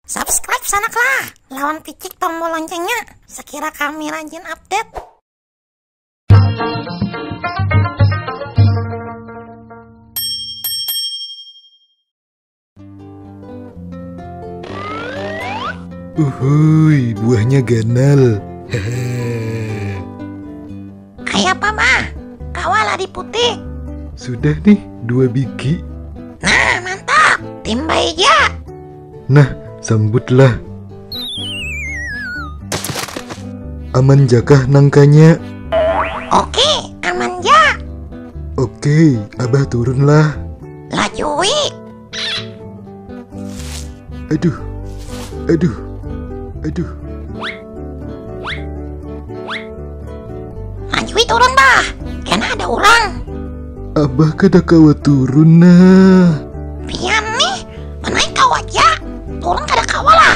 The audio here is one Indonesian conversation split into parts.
Subscribe sanaklah, lawan picik tombol loncengnya, sekira kami rajin update. Uhuy, buahnya ganal. Kayak apa mah? Kawala di putih. Sudah nih, 2 biji. Nah, mantap, tim Baija. Nah, sambutlah. Aman jakah nangkanya? Oke, aman ja. Oke, abah turunlah. Lajui. Aduh, aduh, aduh. Lajui turun bah, kena ada orang. Abah kada kawa turun nah. Pian nih, menaik kawat ja. Turun kada kawalah.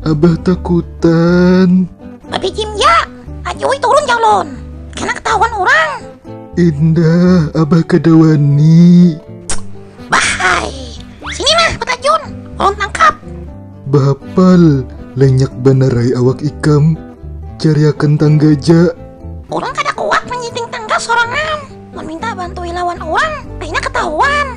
Abah takutan. Babi Jim ja, Lajui turun jalon. Kena ketahuan orang. Indah, abah kada wani. Bahai, sinilah petajun, ulun tangkap. Bapal, lenyak banarai awak ikam. Cariakan tangga ja. Orang kada kuat menyiting tangga sorangan. Meminta bantuin lawan orang, akhirnya ketahuan.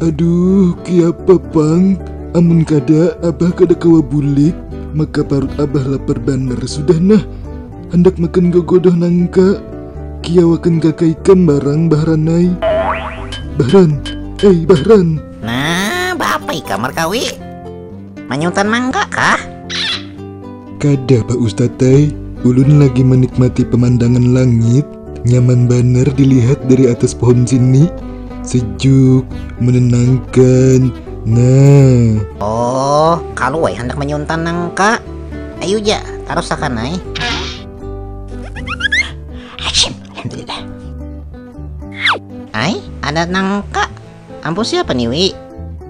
Aduh, kiapa pang? Amun kada, abah kada kawa bulik. Maka parut abah lapar banar sudah nah. Hendak makan gogodoh nangka. Kiawakan kakak ikan barang bahranai. Bahran, Bahran. Nah, bapak kamar kawi. Manyuntan mangga kah? Kada Pak Ustadz, ulun lagi menikmati pemandangan langit. Nyaman banar dilihat dari atas pohon sini. Sejuk, menenangkan. Nah. Oh, kalau wai hendak menyuntan nangka. Ayo ja, taruh sakanai. Alhamdulillah. Ai, ada nangka. Ampun siapa nih, Wi?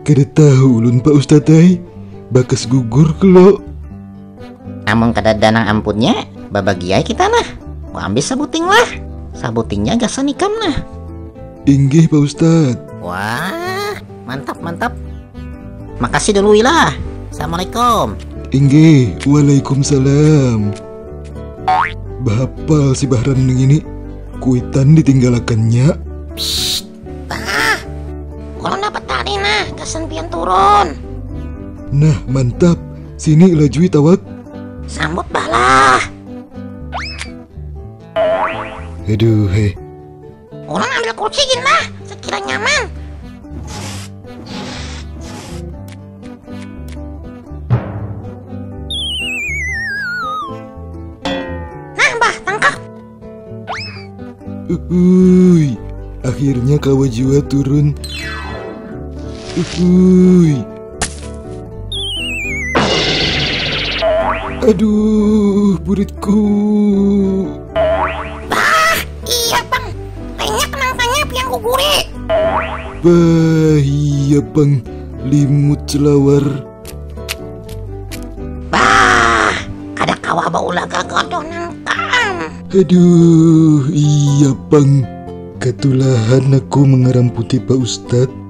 Kada tahu ulun Pak Ustadz, bakas gugur kelo. Among kada danang ampunnya, babagiai kita nah. Ku ambil sabuting lah. Sabutingnya gasan ikam nah. Inggih Pak Ustadz. Wah, mantap mantap. Makasih dulu lah. Assalamualaikum. Inggih, waalaikumsalam. Bapal si Bahran ini. Kuitan ditinggalakannya. Psst, kalau dapat tadi nah, gasan pian turun. Nah, mantap. Sini lajui tawak. Sambut balah. Aduh, Orang ambil kursi gin lah, sekira nyaman. Nah, bah, tangkap. Uhuy, akhirnya kawa jua turun. Uhuy. Aduh, buritku. Bah, iya bang. Banyak nangkanya piang guguri. Bahia bang, limut celawar. Bah, kada kawa baula gagodo nangkam. Aduh, iya bang. Ketulahan aku mengaram putih Pak Ustadz.